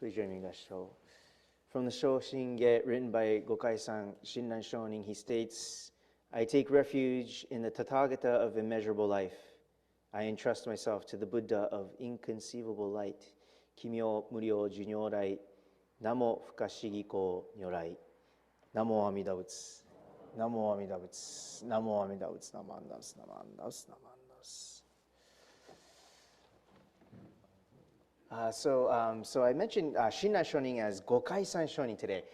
Please join me in Gassho. From the Shoshinge, written by Gokai-san Shinran Shonin, he states, I take refuge in the Tathagata of immeasurable life. I entrust myself to the Buddha of inconceivable light. Kimyo Muryo Junyorai, Namo Fukashigi Ko Nyorai. Namo Amida Butsu. Namo Amida Butsu. Namo Amida Butsu. Namo Amida Butsu. Namo Amida Butsu. Namo Amida Butsu. So I mentioned Shinran Shonin as Gokai-san Shonin today.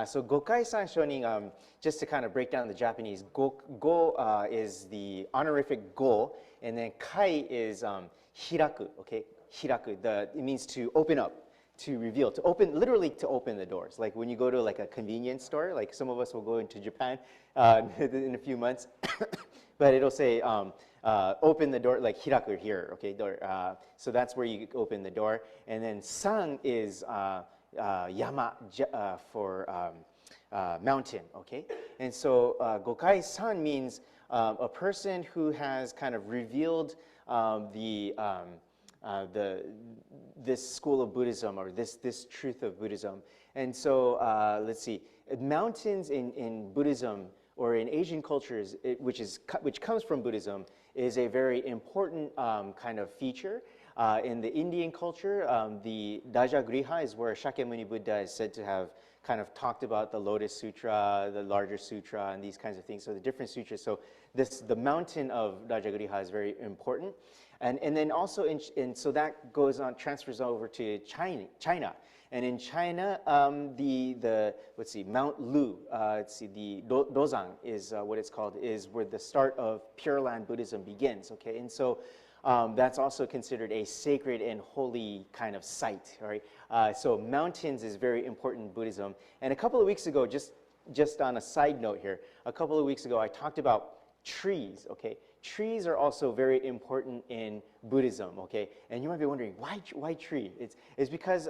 So Gokai-san Shonin, just to kind of break down the Japanese, go is the honorific go, and then kai is hiraku, okay? Hiraku, it means to open up, to reveal, to open, literally to open the doors. Like when you go to like a convenience store, like some of us will go into Japan in a few months, but it'll say, open the door, like hiraku here, okay, door. So that's where you open the door. And then san is yama for mountain, okay? And so Gokai-san means a person who has kind of revealed this school of Buddhism, or this truth of Buddhism. And so let's see, mountains in Buddhism or in Asian cultures, which comes from Buddhism, is a very important kind of feature. In the Indian culture, the Dajagriha is where Shakyamuni Buddha is said to have kind of talked about the Lotus Sutra, the larger sutra, and these kinds of things. So the different sutras. So the mountain of Dajagriha is very important. And then also, so that goes on, transfers over to China. And in China, let's see, Mount Lu, the Dozang is what it's called, is where the start of Pure Land Buddhism begins, okay? And so that's also considered a sacred and holy kind of site, right? So mountains is very important in Buddhism. And a couple of weeks ago, just on a side note here, a couple of weeks ago, I talked about trees, okay? Trees are also very important in Buddhism, okay? And you might be wondering, why tree? It's because,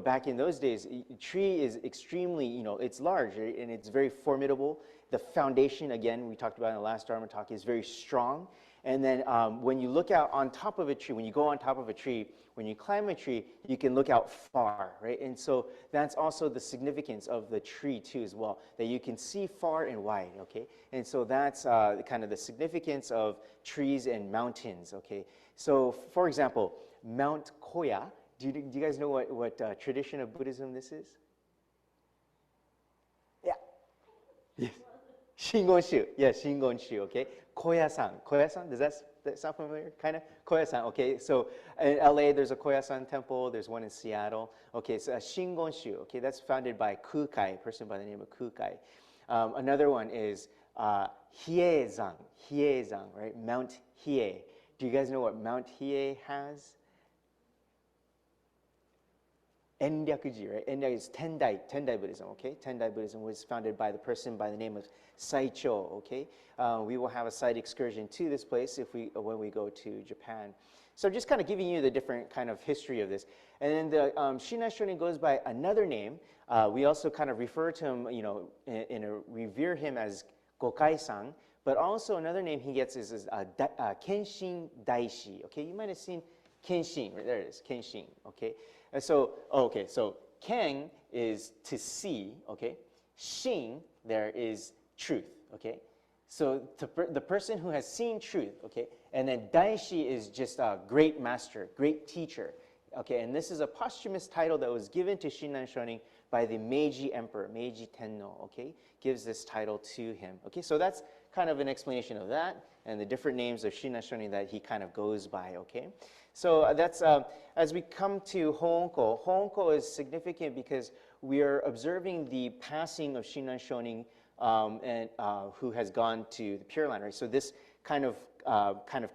back in those days, tree is extremely, it's large, right? And it's very formidable. The foundation, again, we talked about in the last Dharma talk, is very strong. And then when you look out on top of a tree, when you go on top of a tree, when you climb a tree, you can look out far, right? And so that's also the significance of the tree too as well, that you can see far and wide, okay? And so that's kind of the significance of trees and mountains, okay? So for example, Mount Koya, do you guys know what tradition of Buddhism this is? Yeah. Yes. Shingonshu, yeah, Shingonshu, okay? Koya-san, does that sound familiar? Kind of? Koya-san, okay, so in LA there's a Koya-san temple, there's one in Seattle. Okay, so Shingonshu, okay, that's founded by Kukai, a person by the name of Kukai. Another one is Hiei-zan, right? Mount Hiei. Do you guys know what Mount Hiei has? Enryakuji, right? Enryakuji is Tendai Buddhism, okay? Tendai Buddhism was founded by the person by the name of Saicho, okay? We will have a side excursion to this place when we go to Japan. So just kind of giving you the different kind of history of this. And then the Shinran Shonin goes by another name. We also kind of refer to him, revere him as Gokai-san, but also another name he gets is Kenshin Daishi, okay? You might have seen Kenshin, right there it is, Kenshin, okay? And so, so Ken is to see, okay? Shin, there is truth, okay? So the person who has seen truth, okay? And then Daishi is just a great master, great teacher, okay? And this is a posthumous title that was given to Shinran Shonin by the Meiji Emperor, Meiji Tenno, okay? Gives this title to him, okay? So that's kind of an explanation of that and the different names of Shinran Shonin that he kind of goes by, okay? So that's, as we come to Honko, Honko is significant because we are observing the passing of Shinran Shonin who has gone to the Pure Land, right? So this kind of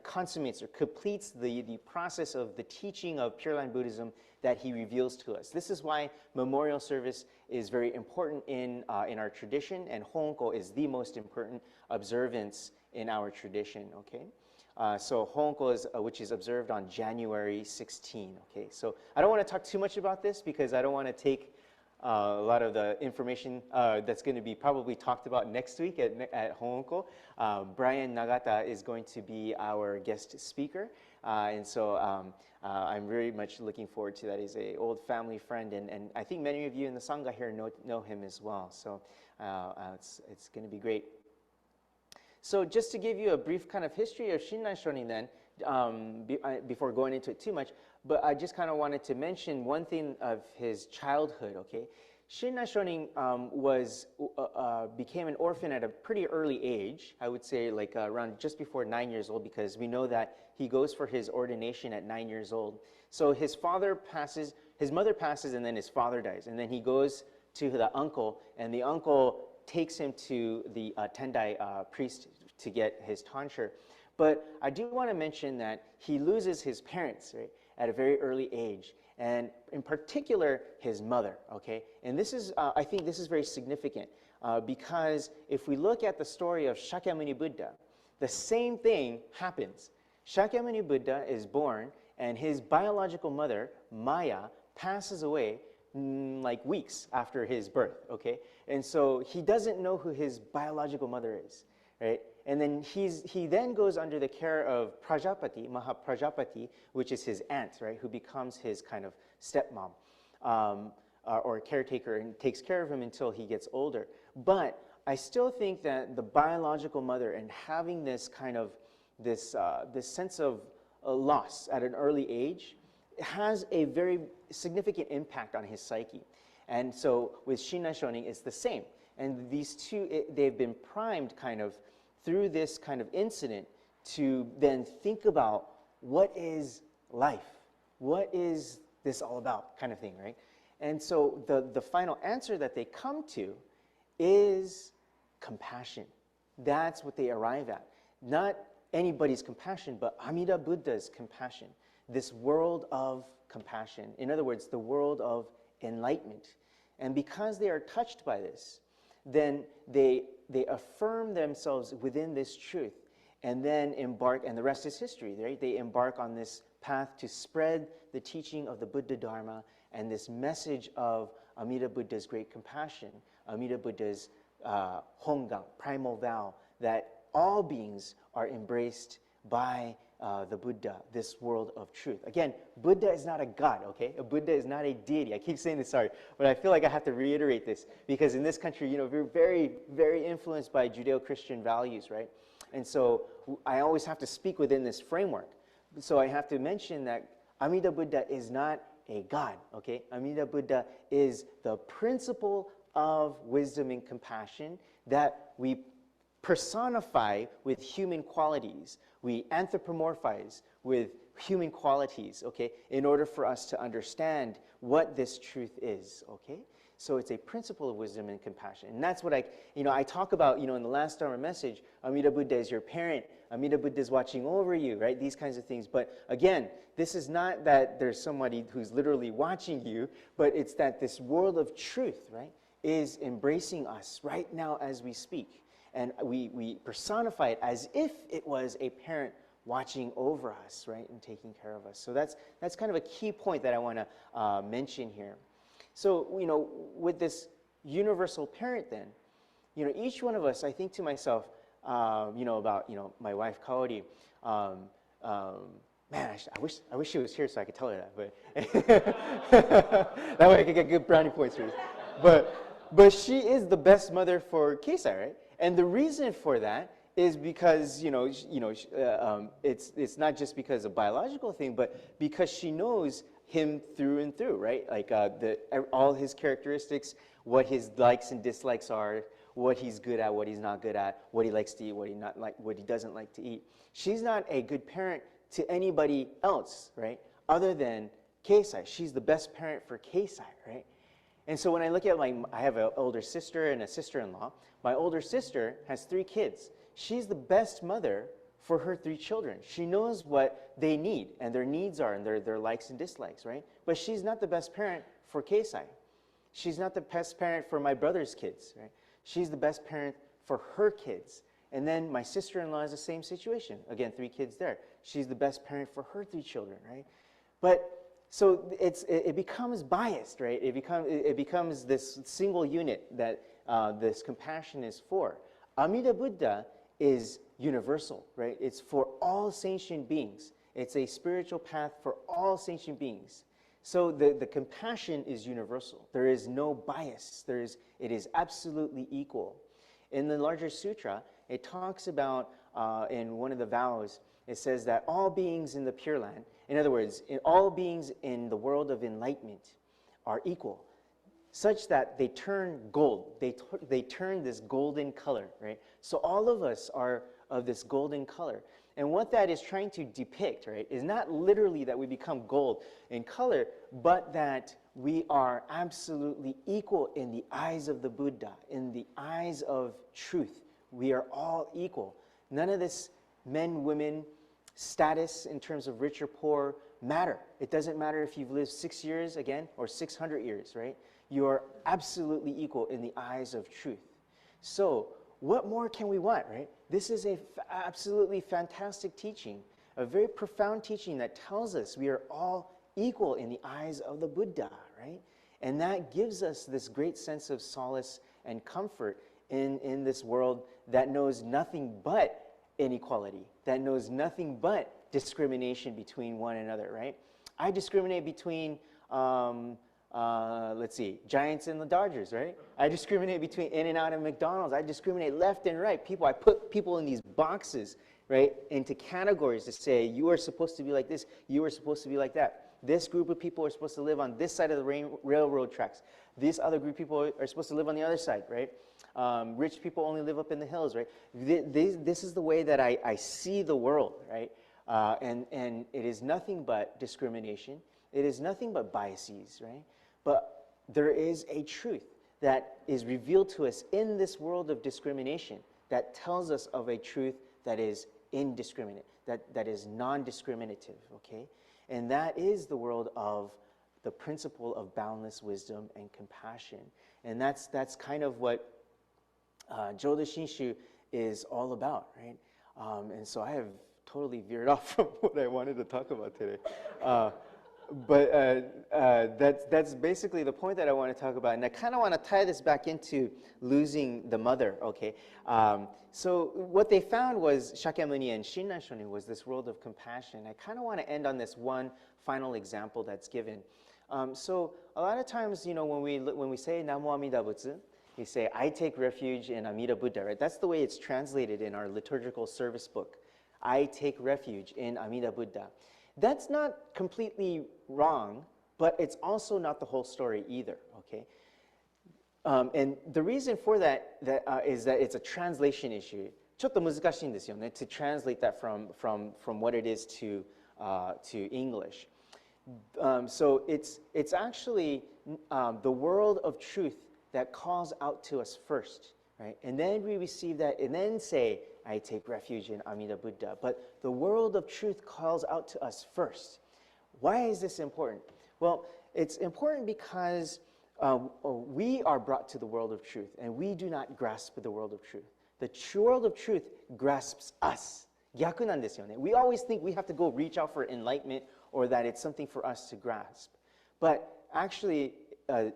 consummates or completes the process of the teaching of Pure Land Buddhism that he reveals to us. This is why memorial service is very important in our tradition, and Honko is the most important observance in our tradition, okay? So Honko is, which is observed on January 16, okay? So I don't want to talk too much about this because I don't want to take a lot of the information that's going to be probably talked about next week at Honko. Brian Nagata is going to be our guest speaker. And so I'm very much looking forward to that. He's an old family friend, and I think many of you in the Sangha here know him as well. So it's going to be great. So just to give you a brief kind of history of Shinran Shonin then, before going into it too much, but I just kind of wanted to mention one thing of his childhood, okay? Shinran Shonin became an orphan at a pretty early age, I would say like around just before 9 years old, because we know that he goes for his ordination at 9 years old. So his mother passes, and then his father dies. And then he goes to the uncle, and the uncle takes him to the Tendai priest to get his tonsure. But I do want to mention that he loses his parents, right, at a very early age, and in particular, his mother, okay? And this is, I think this is very significant because if we look at the story of Shakyamuni Buddha, the same thing happens. Shakyamuni Buddha is born, and his biological mother, Maya, passes away like weeks after his birth, okay? And so he doesn't know who his biological mother is, right? And then he then goes under the care of Prajapati, Mahaprajapati, which is his aunt, right, who becomes his kind of stepmom or caretaker and takes care of him until he gets older. But I still think that the biological mother and having this kind of, this sense of loss at an early age has a very significant impact on his psyche. And so with Shinran Shonin, it's the same. And these two, they've been primed kind of through this kind of incident to then think about what is life? What is this all about, kind of thing, right? And so the final answer that they come to is compassion. That's what they arrive at. Not anybody's compassion, but Amida Buddha's compassion. This world of compassion. In other words, the world of enlightenment. And because they are touched by this, then they affirm themselves within this truth and then embark, and the rest is history, right? They embark on this path to spread the teaching of the Buddha Dharma and this message of Amida Buddha's great compassion, Amida Buddha's Hongang, primal vow, that all beings are embraced by the Buddha, this world of truth. Again, Buddha is not a god, okay? A Buddha is not a deity. I keep saying this, sorry, but I feel like I have to reiterate this because in this country, you know, we're very, very influenced by Judeo-Christian values, right? And so I always have to speak within this framework. So I have to mention that Amida Buddha is not a god, okay? Amida Buddha is the principle of wisdom and compassion that we personify with human qualities. We anthropomorphize with human qualities, okay, in order for us to understand what this truth is, okay? So it's a principle of wisdom and compassion. And that's what I talk about, in the last Dharma message, Amida Buddha is your parent, Amida Buddha is watching over you, right? These kinds of things. But again, this is not that there's somebody who's literally watching you, but it's that this world of truth, right, is embracing us right now as we speak. And we personify it as if it was a parent watching over us, right, and taking care of us. So that's kind of a key point that I want to mention here. So, with this universal parent then, each one of us, I think to myself, about, my wife, Kaori, man, I wish she was here so I could tell her that, but that way I could get good brownie points for this. But she is the best mother for Keisai, right? And the reason for that is because, it's not just because of biological thing, but because she knows him through and through, right? Like all his characteristics, what his likes and dislikes are, what he's good at, what he's not good at, what he likes to eat, what he doesn't like to eat. She's not a good parent to anybody else, right? Other than Keisai. She's the best parent for Keisai, right? And so when I look at I have an older sister and a sister-in-law. My older sister has 3 kids. She's the best mother for her 3 children. She knows what they need and their needs are and their likes and dislikes, right? But she's not the best parent for Keisai. She's not the best parent for my brother's kids, right? She's the best parent for her kids. And then my sister-in-law is the same situation. Again, 3 kids there. She's the best parent for her 3 children, right? But it becomes biased, right? It becomes this single unit that this compassion is for. Amida Buddha is universal, right? It's for all sentient beings. It's a spiritual path for all sentient beings. So the compassion is universal. There is no bias. It is absolutely equal. In the larger sutra, it talks about, in one of the vows, it says that all beings in the Pure Land, in other words, all beings in the world of enlightenment are equal, such that they turn gold. They turn this golden color, right? So all of us are of this golden color. And what that is trying to depict, right, is not literally that we become gold in color, but that we are absolutely equal in the eyes of the Buddha, in the eyes of truth. We are all equal. None of this men, women, status in terms of rich or poor matter. It doesn't matter if you've lived 6 years, again, or 600 years, right? You are absolutely equal in the eyes of truth. So, what more can we want, right? This is a absolutely fantastic teaching, a very profound teaching that tells us we are all equal in the eyes of the Buddha, right? And that gives us this great sense of solace and comfort in this world that knows nothing but inequality, that knows nothing but discrimination between one another, right? I discriminate between let's see, Giants and the Dodgers, right? I discriminate between In-N-Out and McDonald's. I discriminate left and right. I put people in these boxes, right, into categories to say, you are supposed to be like this, you are supposed to be like that. This group of people are supposed to live on this side of the railroad tracks. This other group of people are supposed to live on the other side, right? Rich people only live up in the hills, right? This is the way that I see the world, right? And it is nothing but discrimination. It is nothing but biases, right? But there is a truth that is revealed to us in this world of discrimination that tells us of a truth that is indiscriminate, that is non-discriminative, okay? And that is the world of the principle of boundless wisdom and compassion. And that's kind of what Jodo Shinshu is all about, right? And so I have totally veered off from what I wanted to talk about today. But that's basically the point that I want to talk about. And I kind of want to tie this back into losing the mother, okay? So what they found was, Shakyamuni and Shinran Shonin, was this world of compassion. I kind of want to end on this one final example that's given. So a lot of times, you know, when we say Namo Amida Butsu, we say, I take refuge in Amida Buddha, right? That's the way it's translated in our liturgical service book. I take refuge in Amida Buddha. That's not completely wrong, but it's also not the whole story either, okay? And the reason for that is that it's a translation issue. ちょっと難しいんですよね to translate that from what it is to English. So it's actually the world of truth that calls out to us first, right? And then we receive that and then say, I take refuge in Amida Buddha. But the world of truth calls out to us first. Why is this important? Well, it's important because we are brought to the world of truth, and we do not grasp the world of truth. The world of truth grasps us. 逆なんですよね. We always think we have to go reach out for enlightenment or that it's something for us to grasp. But actually,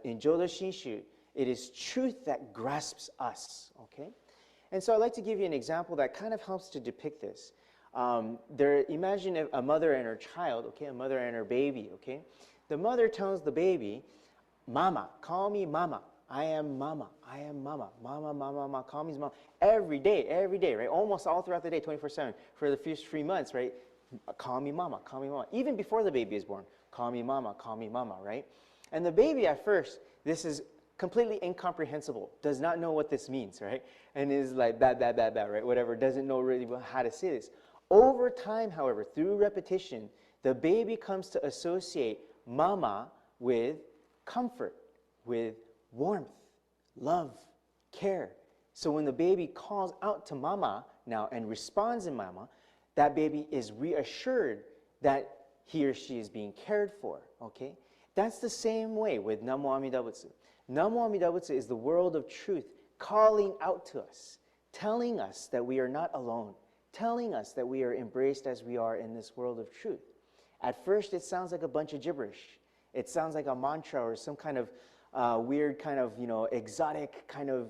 in Jodo Shinshu, it is truth that grasps us, okay? And so I'd like to give you an example that kind of helps to depict this. Imagine a mother and her child, okay, a mother and her baby, okay? The mother tells the baby, Mama, call me Mama. I am Mama. I am Mama. Mama, Mama, Mama, call me Mama. Every day, right? Almost all throughout the day, 24/7, for the first 3 months, right? Call me Mama, call me Mama. Even before the baby is born, call me Mama, right? And the baby at first, this is completely incomprehensible, does not know what this means, right? And is like, bad, right? Whatever, doesn't know really how to say this. Over time, however, through repetition, the baby comes to associate Mama with comfort, with warmth, love, care. So when the baby calls out to Mama now and responds in Mama, that baby is reassured that he or she is being cared for, okay? That's the same way with Namo Amida Butsu. Namo Amida Butsu is the world of truth calling out to us, telling us that we are not alone, telling us that we are embraced as we are in this world of truth. At first, it sounds like a bunch of gibberish. It sounds like a mantra or some kind of weird kind of, exotic kind of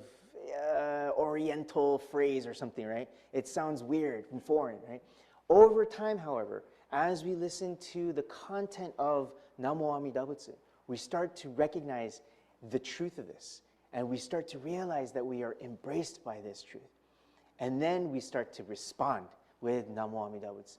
oriental phrase or something, right? It sounds weird and foreign, right? Over time, however, as we listen to the content of Namo Amida Butsu, we start to recognize the truth of this, and we start to realize that we are embraced by this truth. And then we start to respond with Namo Amida Butsu.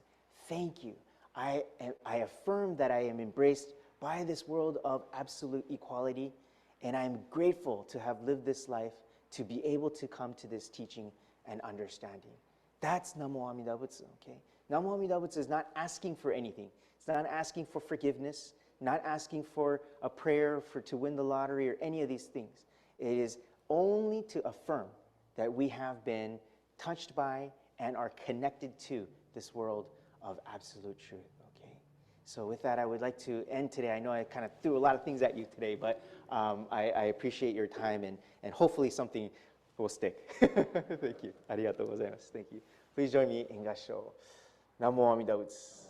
Thank you. I affirm that I am embraced by this world of absolute equality, and I'm grateful to have lived this life to be able to come to this teaching and understanding. That's Namo Amida Butsu, okay? Namo Amida Butsu is not asking for anything. It's not asking for forgiveness, not asking for a prayer to win the lottery or any of these things. It is only to affirm that we have been touched by and are connected to this world of absolute truth, okay? So with that, I would like to end today. I know I kind of threw a lot of things at you today, but I appreciate your time, and hopefully something will stick. Thank you. ありがとうございます。Thank you. Please join me in 合唱。南無阿弥陀仏。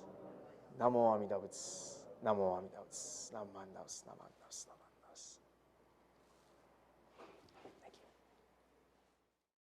南無阿弥陀仏。南無阿弥陀仏。南無阿弥陀仏。南無阿弥陀仏。